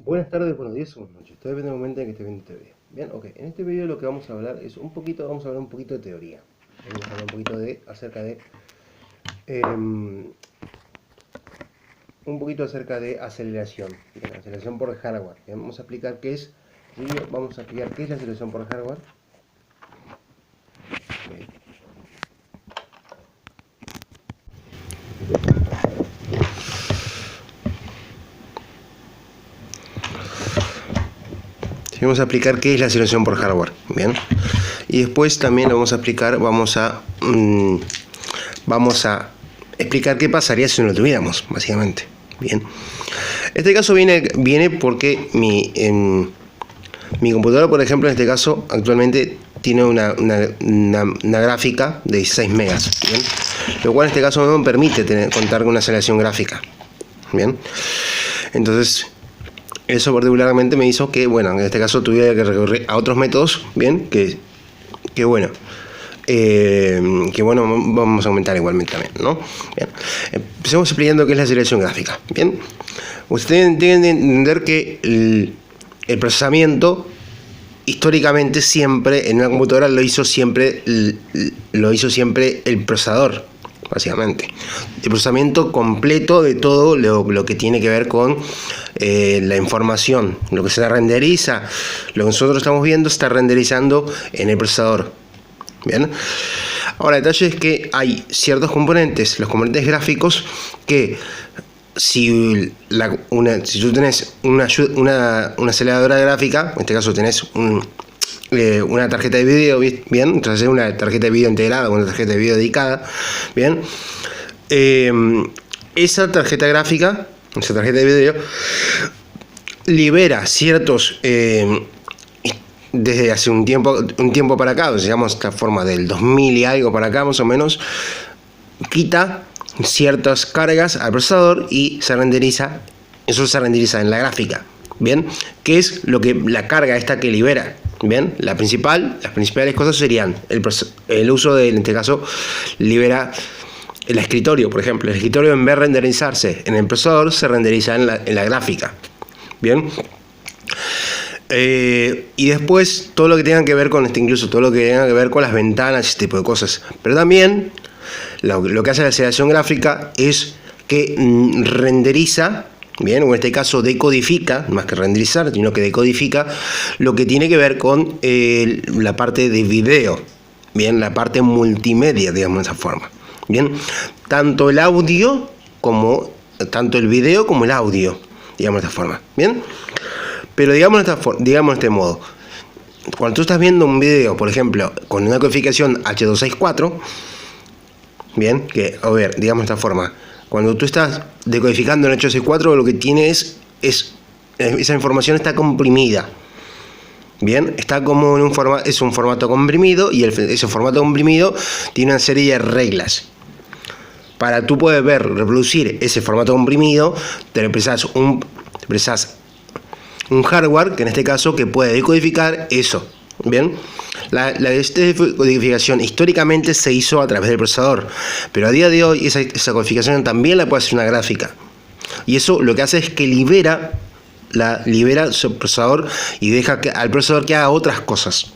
Buenas tardes, buenos días o buenas noches. Todo depende del momento en que estés viendo este video. Bien, ok. En este video lo que vamos a hablar es vamos a hablar un poquito de teoría. Vamos a hablar un poquito acerca de, aceleración. Bien, aceleración por hardware. Bien, vamos a explicar qué es. Vamos a explicar qué es la aceleración por hardware. Bien. Vamos a explicar qué es la aceleración por hardware, bien. Y después también vamos a explicar, vamos a explicar qué pasaría si no lo tuviéramos, básicamente, bien. Este caso viene porque mi computadora, por ejemplo, en este caso, actualmente tiene una gráfica de 16 megas, bien. Lo cual en este caso no me permite contar con una aceleración gráfica, bien. Entonces, eso particularmente me hizo que, bueno, en este caso tuviera que recurrir a otros métodos, bien, que bueno, vamos a aumentar igualmente también, ¿no? Bien, empecemos explicando qué es la aceleración gráfica, bien. Ustedes tienen que entender que el procesamiento, históricamente, siempre, en una computadora lo hizo siempre el procesador, básicamente. El procesamiento completo de todo lo que tiene que ver con la información, lo que se renderiza, lo que nosotros estamos viendo, se está renderizando en el procesador. Bien. Ahora, el detalle es que hay ciertos componentes, los componentes gráficos, que si tú tenés una aceleradora gráfica, en este caso tenés una tarjeta de video, bien, entonces una tarjeta de video integrada, una tarjeta de video dedicada, bien, esa tarjeta gráfica, esa tarjeta de video libera ciertos desde hace un tiempo para acá, digamos esta forma del 2000 y algo para acá más o menos, quita ciertas cargas al procesador y eso se renderiza en la gráfica, bien, que es lo que la carga esta que libera. Bien, las principales cosas serían el uso de, en este caso, libera el escritorio, por ejemplo. El escritorio, en vez de renderizarse en el procesador, se renderiza en la gráfica. Bien. Y después todo lo que tenga que ver con incluso todo lo que tenga que ver con las ventanas y este tipo de cosas. Pero también lo que hace la aceleración gráfica es que renderiza, bien, o en este caso decodifica, más que renderizar, sino que decodifica lo que tiene que ver con la parte de video, bien, la parte multimedia, digamos de esa forma, bien, tanto el video como el audio, digamos de esta forma, bien, pero digamos de este modo, cuando tú estás viendo un video, por ejemplo, con una codificación H264, bien, que, a ver, digamos de esta forma, cuando tú estás decodificando en H264, lo que tiene esa información está comprimida. Bien, está como es un formato comprimido, y ese formato comprimido tiene una serie de reglas. Para tú poder reproducir ese formato comprimido, te precisas un hardware, que en este caso que puede decodificar eso. Bien, la decodificación históricamente se hizo a través del procesador, pero a día de hoy esa codificación también la puede hacer una gráfica, y eso lo que hace es que libera su procesador y deja al procesador que haga otras cosas.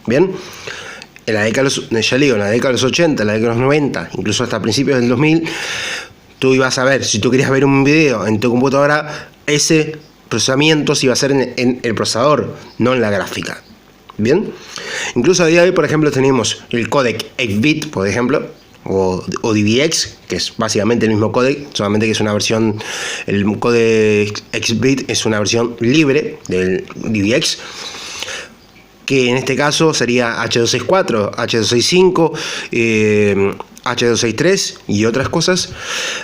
Bien, en la década de los 80, en la década de los 90, incluso hasta principios del 2000, tú ibas a ver, si tú querías ver un video en tu computadora, ese procesamiento se iba a hacer en el procesador, no en la gráfica. Bien, incluso a día de hoy, por ejemplo, tenemos el códec 8-bit, por ejemplo, o DVX, que es básicamente el mismo códec, solamente que es una versión, el códec 8-bit es una versión libre del DVX, que en este caso sería H264, H265, H263 y otras cosas,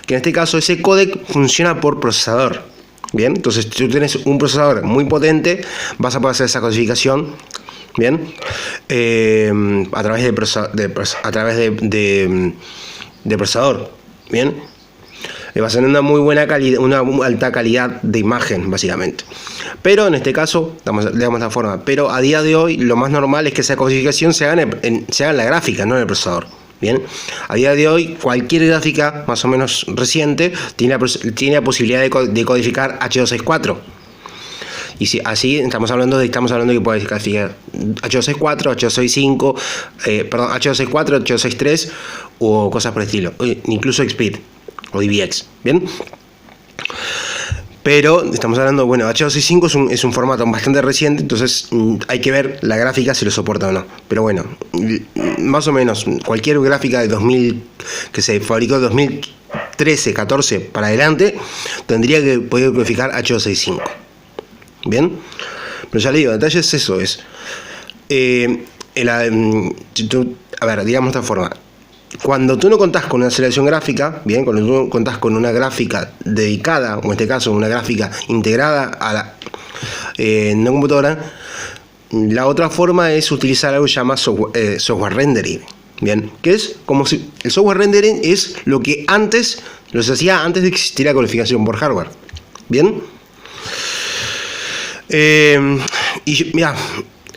que en este caso ese códec funciona por procesador. Bien, entonces si tú tienes un procesador muy potente, vas a poder hacer esa codificación, bien, a través de procesador, bien, va a ser una muy buena calidad, una alta calidad de imagen, básicamente. Pero en este caso, le damos la forma, pero a día de hoy lo más normal es que esa codificación se haga en la gráfica, no en el procesador. Bien, a día de hoy cualquier gráfica más o menos reciente tiene la posibilidad de codificar H264. Y si así estamos hablando de que puedes graficar H264, H265, perdón, H264, H263 o cosas por el estilo, incluso XSpeed o DVX, ¿bien? Pero estamos hablando, bueno, H265 es un formato bastante reciente, entonces hay que ver la gráfica si lo soporta o no. Pero bueno, más o menos cualquier gráfica de 2000 que se fabricó de 2013, 14 para adelante, tendría que poder codificar H265. ¿Bien? Pero ya le digo, detalle es eso, a ver, digamos de esta forma. Cuando tú no contás con una aceleración gráfica, bien, cuando tú no contás con una gráfica dedicada, o en este caso una gráfica integrada a una computadora, la otra forma es utilizar algo que se llama software rendering, bien, que es como si el software rendering es lo que antes se hacía antes de que existiera codificación por hardware, bien. Y mira,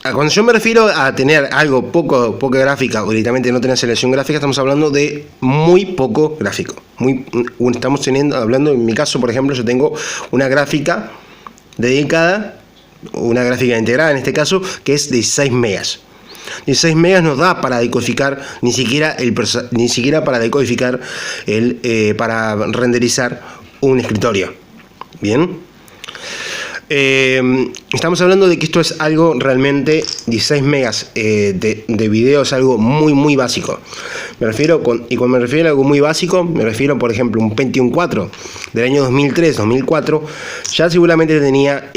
cuando yo me refiero a tener algo poca gráfica o directamente no tener selección gráfica, estamos hablando de muy poco gráfico. Estamos hablando, en mi caso, por ejemplo, yo tengo una gráfica dedicada, una gráfica integrada en este caso, que es de 16 megas. 16 megas nos da para decodificar, ni siquiera para decodificar, para renderizar un escritorio. Bien. Estamos hablando de que esto es algo realmente 16 megas de video, es algo muy básico. Y cuando me refiero a algo muy básico, me refiero, por ejemplo, un Pentium 4 del año 2003-2004, ya seguramente tenía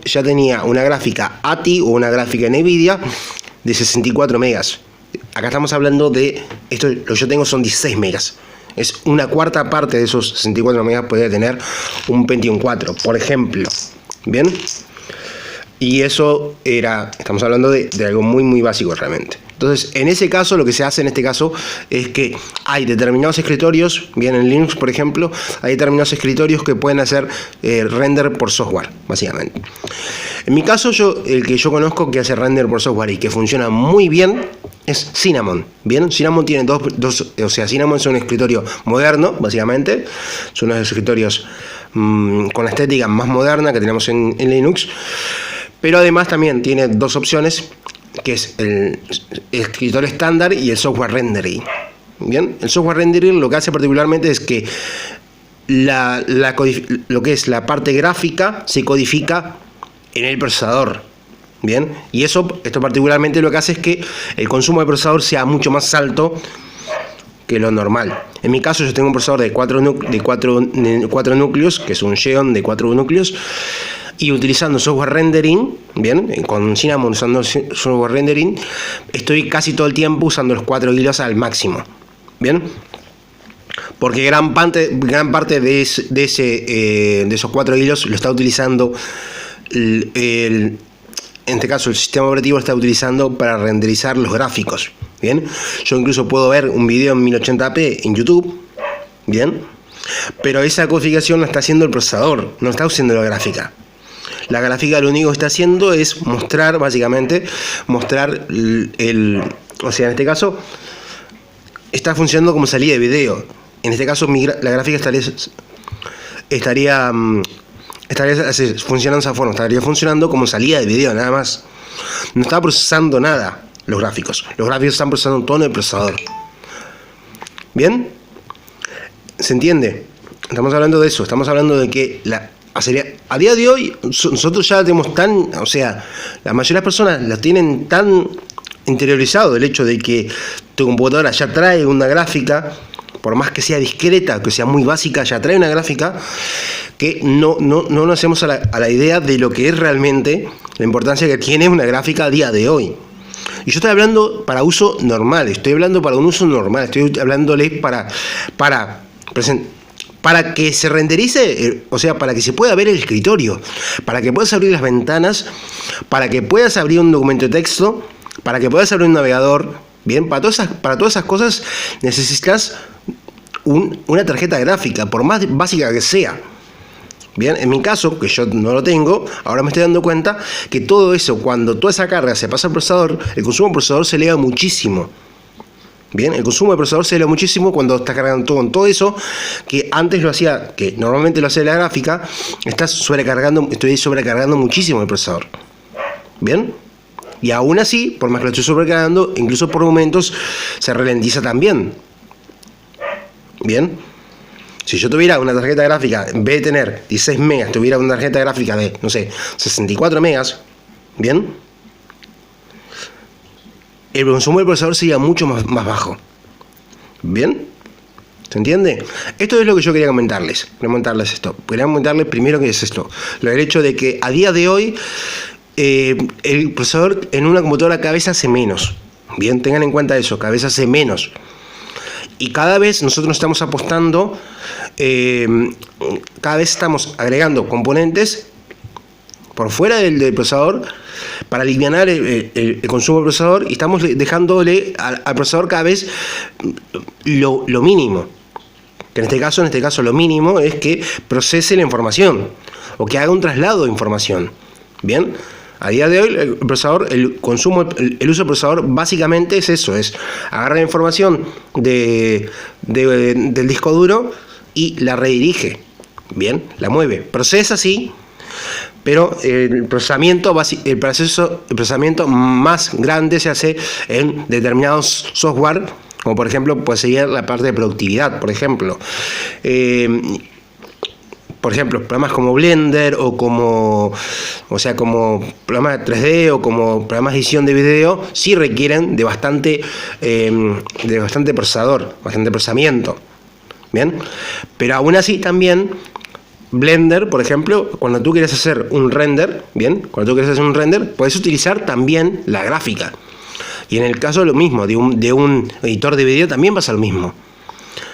ya tenía una gráfica ATI o una gráfica NVIDIA de 64 megas. Acá estamos hablando de, lo que yo tengo son 16 megas. Es una cuarta parte de esos 64 megas puede tener un Pentium 4, por ejemplo. Bien, y eso estamos hablando de algo muy básico realmente. Entonces, en ese caso, lo que se hace en este caso es que hay determinados escritorios, bien, en Linux, por ejemplo, hay determinados escritorios que pueden hacer render por software, básicamente. En mi caso, el que yo conozco que hace render por software y que funciona muy bien es Cinnamon. Bien, Cinnamon tiene Cinnamon es un escritorio moderno, básicamente. Son unos escritorios con la estética más moderna que tenemos en Linux. Pero además también tiene dos opciones, que es el escritorio estándar y el software rendering. Bien, el software rendering lo que hace particularmente es que lo que es la parte gráfica se codifica en el procesador. Bien, y esto particularmente lo que hace es que el consumo de procesador sea mucho más alto que lo normal. En mi caso yo tengo un procesador de 4 núcleos, que es un Xeon de 4 núcleos, y utilizando software rendering, bien, con Cinnamon usando software rendering, estoy casi todo el tiempo usando los 4 hilos al máximo. Bien, porque gran parte de esos 4 hilos lo está utilizando en este caso el sistema operativo lo está utilizando para renderizar los gráficos. Bien, yo incluso puedo ver un video en 1080p en YouTube, bien, pero esa codificación la está haciendo el procesador, no está haciendo la gráfica. La gráfica lo único que está haciendo es mostrar, básicamente, o sea, en este caso está funcionando como salida de video. En este caso la gráfica estaría funcionando de esa forma, estaría funcionando como salida de video, nada más. No está procesando nada los gráficos están procesando todo en el procesador. ¿Bien? ¿Se entiende? Estamos hablando de eso, estamos hablando de que a día de hoy nosotros ya tenemos o sea, la mayoría de las personas la tienen tan interiorizado el hecho de que tu computadora ya trae una gráfica, por más que sea discreta, que sea muy básica, ya trae una gráfica, que no nos hacemos a la idea de lo que es realmente la importancia que tiene una gráfica a día de hoy. Y yo estoy hablando para uso normal, estoy hablando para un uso normal, estoy hablándoles para que se renderice, o sea, para que se pueda ver el escritorio, para que puedas abrir las ventanas, para que puedas abrir un documento de texto, para que puedas abrir un navegador. Bien, para todas esas cosas necesitas una tarjeta gráfica, por más básica que sea. Bien, en mi caso, que yo no lo tengo, ahora me estoy dando cuenta que todo eso, cuando toda esa carga se pasa al procesador, el consumo del procesador se eleva muchísimo. Bien, el consumo de procesador se eleva muchísimo cuando estás cargando todo eso, que antes lo hacía, que normalmente lo hacía la gráfica, estoy sobrecargando muchísimo el procesador. Bien, y aún así, por más que lo estoy sobrecargando, incluso por momentos se ralentiza también. Bien, si yo tuviera una tarjeta gráfica, en vez de tener 16 megas, tuviera una tarjeta gráfica de, no sé, 64 megas, bien, el consumo del procesador sería mucho más bajo. ¿Bien? ¿Se entiende? Esto es lo que yo quería comentarles. Esto. Quería comentarles primero qué es esto. Lo del hecho de que a día de hoy el procesador en una computadora cada vez hace menos. Bien, tengan en cuenta eso, cada vez hace menos. Y cada vez nosotros estamos apostando, cada vez estamos agregando componentes por fuera del procesador para aliviar el consumo del procesador, y estamos dejándole al procesador cada vez lo mínimo. Que en este caso lo mínimo es que procese la información o que haga un traslado de información. Bien, a día de hoy el uso del procesador básicamente es eso, es agarrar la información del disco duro y la redirige. Bien, la mueve, procesa sí, pero el procesamiento más grande se hace en determinados software, como por ejemplo puede ser la parte de productividad, por ejemplo. Programas como Blender como programas de 3D o como programas de edición de video sí requieren de bastante procesamiento. Bien, pero aún así también Blender, por ejemplo, cuando tú quieres hacer un render, puedes utilizar también la gráfica. Y en el caso lo mismo, de un editor de video también pasa lo mismo.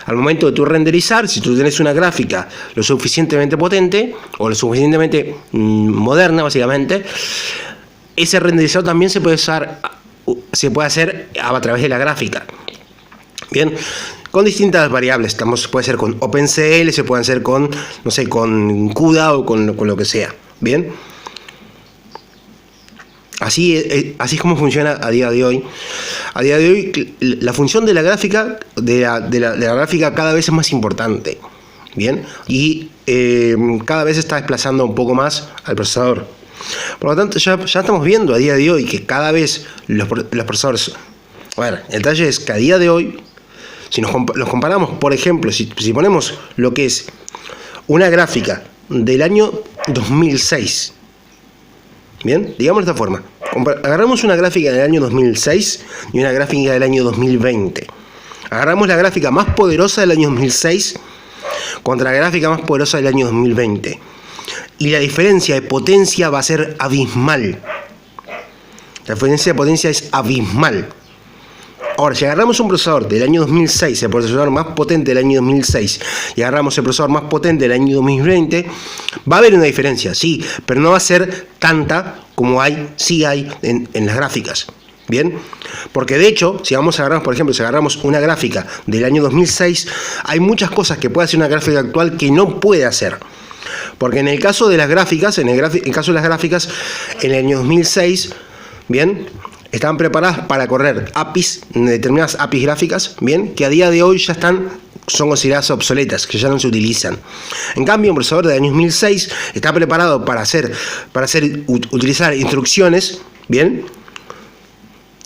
Al momento de tu renderizar, si tú tienes una gráfica lo suficientemente potente o lo suficientemente moderna, básicamente, ese renderizado también se puede hacer a través de la gráfica. Bien, con distintas variables, puede ser con OpenCL, se puede hacer con CUDA o con lo que sea. Bien, así es como funciona a día de hoy. A día de hoy la función de la gráfica de la gráfica cada vez es más importante. Bien, y cada vez se está desplazando un poco más al procesador. Por lo tanto, ya estamos viendo a día de hoy que cada vez los procesadores... A ver, el detalle es que a día de hoy, si los comparamos, por ejemplo, si ponemos lo que es una gráfica del año 2006, bien, digamos de esta forma, agarramos una gráfica del año 2006 y una gráfica del año 2020. Agarramos la gráfica más poderosa del año 2006 contra la gráfica más poderosa del año 2020. Y la diferencia de potencia va a ser abismal. La diferencia de potencia es abismal. Ahora, si agarramos un procesador del año 2006, el procesador más potente del año 2006, y agarramos el procesador más potente del año 2020, va a haber una diferencia, sí, pero no va a ser tanta como sí hay en las gráficas. Bien, porque de hecho, si agarramos una gráfica del año 2006, hay muchas cosas que puede hacer una gráfica actual que no puede hacer. Porque en el caso de las gráficas, en el año 2006, bien, estaban preparadas para correr determinadas APIs gráficas, bien, que a día de hoy son consideradas obsoletas, que ya no se utilizan. En cambio, un procesador del año 2006 está preparado para utilizar instrucciones, bien,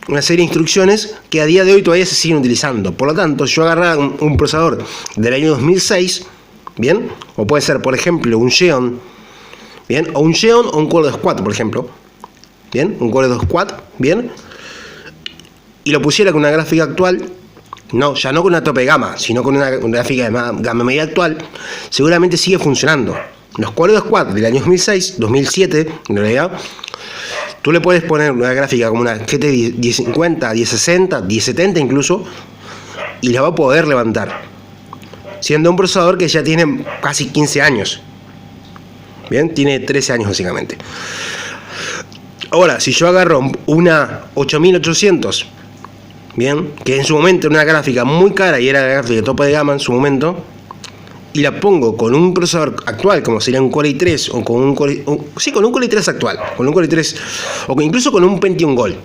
una serie de instrucciones que a día de hoy todavía se siguen utilizando. Por lo tanto, yo agarrar un procesador del año 2006, bien, o puede ser, por ejemplo, un Xeon, bien, o un Core 2 Quad, por ejemplo. Bien, un Core 2 Quad, bien, y lo pusiera con una gráfica actual, ya no con una tope de gama, sino con una gráfica de gama media actual, seguramente sigue funcionando. Los Core 2 Quad del año 2006, 2007, en realidad, tú le puedes poner una gráfica como una GT 1050, 1060, 1070 incluso, y la va a poder levantar, siendo un procesador que ya tiene casi 15 años. Bien, tiene 13 años básicamente. Ahora, si yo agarro una 8800, bien, que en su momento era una gráfica muy cara y era la gráfica de tope de gama en su momento, y la pongo con un procesador actual, como sería un Core i3, o con un Core i3 actual, con un Core i3, o incluso con un Pentium Gold,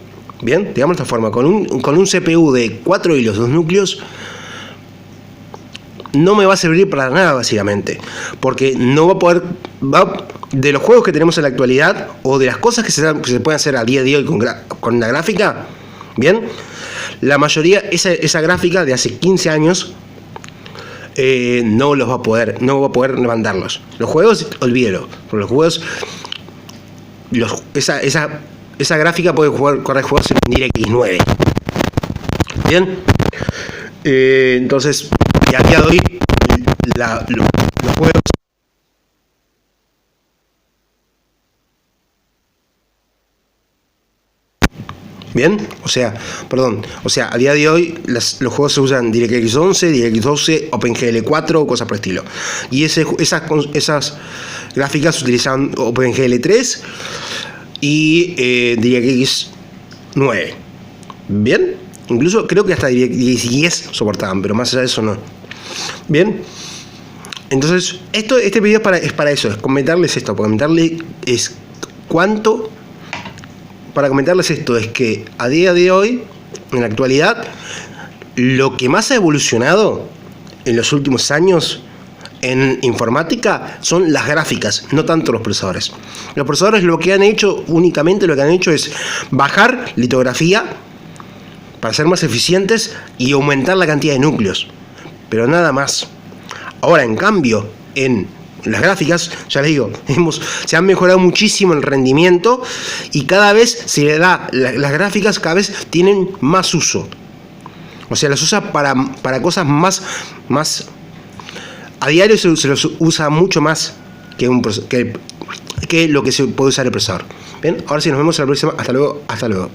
Bien, digamos de esta forma, con un CPU de 4 hilos, 2 núcleos, no me va a servir para nada básicamente, porque no va a poder, de los juegos que tenemos en la actualidad, o de las cosas que se pueden hacer a día de hoy con la gráfica, bien, la mayoría, esa gráfica de hace 15 años, no va a poder levantarlos. Los juegos, olvídelo, por los juegos, esa gráfica puede correr juegos en DirectX 9. Bien, entonces, y a día de hoy, los juegos. Bien, o sea, a día de hoy los juegos se usan DirectX 11, DirectX 12, OpenGL 4 o cosas por el estilo. Y esas gráficas utilizan OpenGL 3 y DirectX 9. Bien, incluso creo que hasta DirectX 10 soportaban, pero más allá de eso no. Bien, entonces este video es para eso, es comentarles esto, para comentarles esto es que a día de hoy, en la actualidad, lo que más ha evolucionado en los últimos años en informática son las gráficas, no tanto los procesadores. Los procesadores únicamente lo que han hecho es bajar litografía para ser más eficientes y aumentar la cantidad de núcleos, pero nada más. Ahora, en cambio, en las gráficas, ya les digo, se han mejorado muchísimo el rendimiento y cada vez se le da, las gráficas cada vez tienen más uso. O sea, las usa para cosas más a diario se los usa mucho más que lo que se puede usar el procesador. Bien, ahora sí, nos vemos en la próxima. Hasta luego.